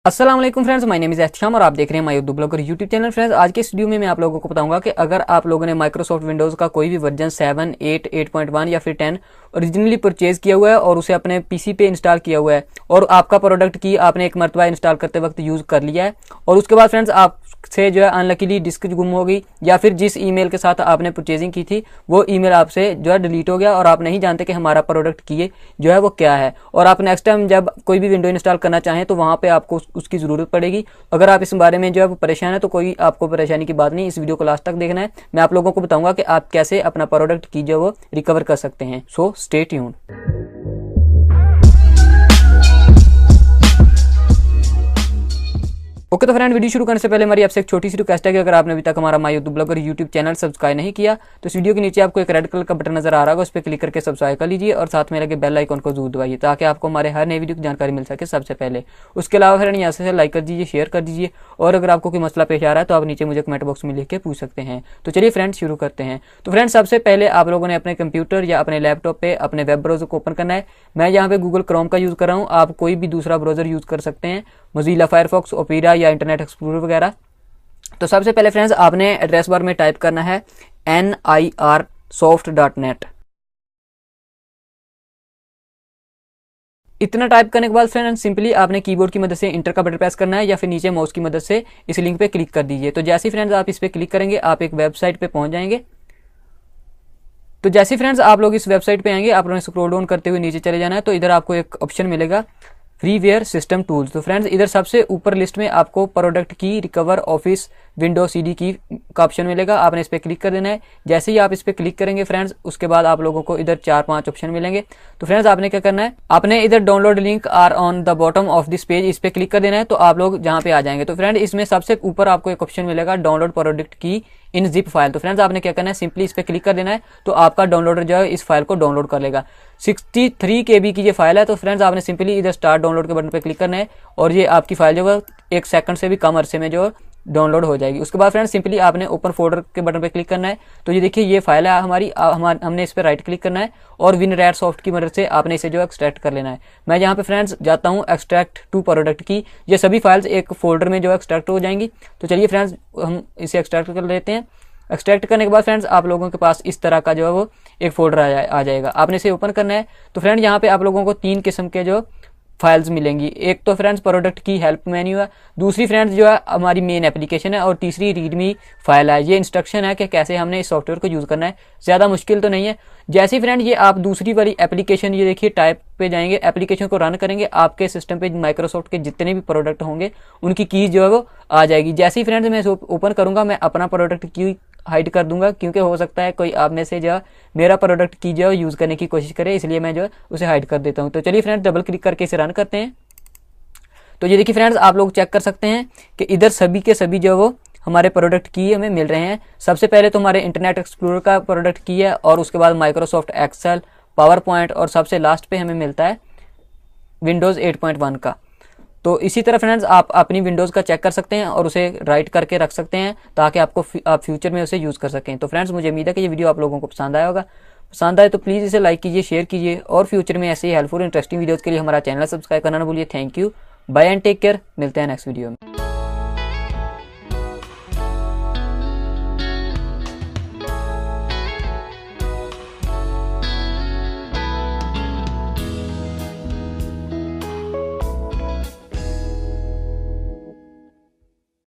अस्सलाम वालेकुम friends, my name is Ehtisham और आप देख रहे हैं my Urdu blogger YouTube channel. Friends, आज के इस वीडियो में मैं आप लोगों को बताऊंगा कि अगर आप लोगों ने माइक्रोसॉफ्ट विंडोज़ का कोई भी वर्जन 7, 8, 8.1 या फिर 10 ओरिजिनली परचेज किया हुआ है और उसे अपने पीसी पे इंस्टॉल किया हुआ है और आपका प्रोडक्ट की आपने एक मरतबा इंस्टॉल करते वक्त यूज़ कर लिया है और उसके बाद फ्रेंड्स आप से जो है अनलकीली डिस्क गुम हो गई या फिर जिस ईमेल के साथ आपने परचेजिंग की थी वो ईमेल आपसे जो है डिलीट हो गया और आप नहीं जानते कि हमारा प्रोडक्ट की जो है वो क्या है और आप नेक्स्ट टाइम जब कोई भी विंडो इंस्टॉल करना चाहें तो वहाँ पे आपको उसकी ज़रूरत पड़ेगी। अगर आप इस बारे में जो है वो परेशान है तो कोई आपको परेशानी की बात नहीं, इस वीडियो को लास्ट तक देखना है। मैं आप लोगों को बताऊंगा कि आप कैसे अपना प्रोडक्ट की जो वो रिकवर कर सकते हैं। So stay tuned. ओके तो फ्रेंड, वीडियो शुरू करने से पहले हमारी आपसे एक छोटी सी रिक्वेस्ट है कि अगर आपने अभी तक हमारा my Urdu blogger YouTube channel subscribe नहीं किया तो इस वीडियो के नीचे आपको एक रेड कलर का बटन नजर आ रहा होगा, उस पर क्लिक करके सब्सक्राइब कर लीजिए और साथ में लगे बेल आइकन को जरूर दबाइए ताकि आपको हमारे हर नई वीडियो की जानकारी मिल सके सबसे पहले। उसके अलावा फ्रेंड यहाँ से लाइक कर दीजिए, शेयर कर दीजिए और अगर आपको कोई मसला पेश आ रहा है तो आप नीचे मुझे कमेंट बॉक्स में लिख के पूछ सकते हैं। तो चलिए फ्रेंड शुरू करते हैं। तो फ्रेंड, सबसे पहले आप लोगों ने अपने कंप्यूटर या अपने लैपटॉप पे अपने वेब ब्राउजर को ओपन करना है। मैं यहाँ पे गूगल क्रोम का यूज़ कर रहा हूँ, आप कोई भी दूसरा ब्राउजर यूज़ कर सकते हैं, मोज़िला फायरफॉक्स, ओपेरा या इंटरनेट एक्सप्लोरर वगैरह। तो सबसे पहले फ्रेंड्स आपने एड्रेस बार में टाइप करना है nirsoft.net। इतना टाइप करने के बाद फ्रेंड्स सिंपली आपने कीबोर्ड की मदद से इंटर का बटन प्रेस करना है या फिर नीचे माउस की मदद से इस लिंक पे क्लिक कर दीजिए। तो जैसे फ्रेंड्स आप इस पे क्लिक करेंगे आप एक वेबसाइट पे पहुंच जाएंगे। तो जैसे फ्रेंड्स आप लोग इस वेबसाइट पे आएंगे आप लोगों ने स्क्रॉल डाउन करते हुए नीचे चले जाना है। तो इधर आपको एक ऑप्शन मिलेगा फ्रीवेयर सिस्टम टूल्स। तो फ्रेंड्स इधर सबसे ऊपर लिस्ट में आपको प्रोडक्ट की रिकवर ऑफिस विंडो सीडी की का ऑप्शन मिलेगा, आपने इस पर क्लिक कर देना है। जैसे ही आप इस पर क्लिक करेंगे फ्रेंड्स उसके बाद आप लोगों को इधर 4-5 ऑप्शन मिलेंगे। तो फ्रेंड्स आपने क्या करना है, आपने इधर download link are on the bottom of this page, इस पर क्लिक कर देना है तो आप लोग जहाँ पे आ जाएंगे। तो फ्रेंड इसमें सबसे ऊपर आपको एक ऑप्शन मिलेगा डाउनलोड प्रोडक्ट की इन जिप फाइल। तो फ्रेंड्स आपने क्या करना है, सिंपली इस पर क्लिक कर देना है तो आपका डाउनलोडर जो है इस फाइल को डाउनलोड कर लेगा। 63 KB की ये फाइल है। तो फ्रेंड्स आपने सिंपली इधर स्टार्ट डाउनलोड के बटन पर क्लिक करना है और ये आपकी फाइल जो है 1 सेकंड से भी कम अरसे में जो डाउनलोड हो जाएगी। उसके बाद फ्रेंड्स सिंपली आपने ओपन फोल्डर के बटन पर क्लिक करना है। तो ये देखिए ये फाइल है हमारी, हमने इस पर राइट क्लिक करना है और विनरैट सॉफ्ट की मदद से आपने इसे जो एक्सट्रैक्ट कर लेना है। मैं यहाँ पे फ्रेंड्स जाता हूँ एक्सट्रैक्ट टू प्रोडक्ट की, ये सभी फाइल्स एक फोल्डर में जो एक्सट्रैक्ट हो जाएंगी। तो चलिए फ्रेंड्स हम इसे एक्सट्रैक्ट कर लेते हैं। एक्सट्रैक्ट करने के बाद फ्रेंड्स आप लोगों के पास इस तरह का जो है वो एक फोल्डर आ जाएगा, आपने इसे ओपन करना है। तो फ्रेंड यहाँ पे आप लोगों को 3 किस्म के जो फाइल्स मिलेंगी, एक तो फ्रेंड्स प्रोडक्ट की हेल्प मेन्यू है, दूसरी फ्रेंड्स जो है हमारी मेन एप्लीकेशन है और तीसरी रीडमी फाइल है। ये इंस्ट्रक्शन है कि कैसे हमने इस सॉफ्टवेयर को यूज़ करना है, ज़्यादा मुश्किल तो नहीं है। जैसे ही फ्रेंड ये आप दूसरी वाली एप्लीकेशन ये देखिए टाइप पे जाएंगे, एप्लीकेशन को रन करेंगे, आपके सिस्टम पे माइक्रोसॉफ्ट के जितने भी प्रोडक्ट होंगे उनकी कीज जो है वो आ जाएगी। जैसे ही फ्रेंड्स मैं ओपन करूँगा मैं अपना प्रोडक्ट की हाइड कर दूंगा क्योंकि हो सकता है कोई आप में से जो मेरा प्रोडक्ट की जो यूज़ करने की कोशिश करे, इसलिए मैं जो उसे हाइड कर देता हूं। तो चलिए फ्रेंड्स डबल क्लिक करके इसे रन करते हैं। तो ये देखिए फ्रेंड्स आप लोग चेक कर सकते हैं कि इधर सभी के सभी जो वो हमारे प्रोडक्ट की हमें मिल रहे हैं। सबसे पहले तो हमारे इंटरनेट एक्सप्लोरर का प्रोडक्ट की है और उसके बाद माइक्रोसॉफ्ट एक्सेल, पावर पॉइंट और सबसे लास्ट पे हमें मिलता है विंडोज़ 8.1 का। तो इसी तरह फ्रेंड्स आप अपनी विंडोज़ का चेक कर सकते हैं और उसे राइट करके रख सकते हैं ताकि आप फ्यूचर में उसे यूज़ कर सकें। तो फ्रेंड्स मुझे उम्मीद है कि ये वीडियो आप लोगों को पसंद आया होगा। पसंद आए तो प्लीज़ इसे लाइक कीजिए, शेयर कीजिए और फ्यूचर में ऐसे ही हेल्पफुल इंटरेस्टिंग वीडियोज़ के लिए हमारा चैनल सब्सक्राइब करना ना भूलिए। Thank you, bye and take care. मिलते हैं नेक्स्ट वीडियो में।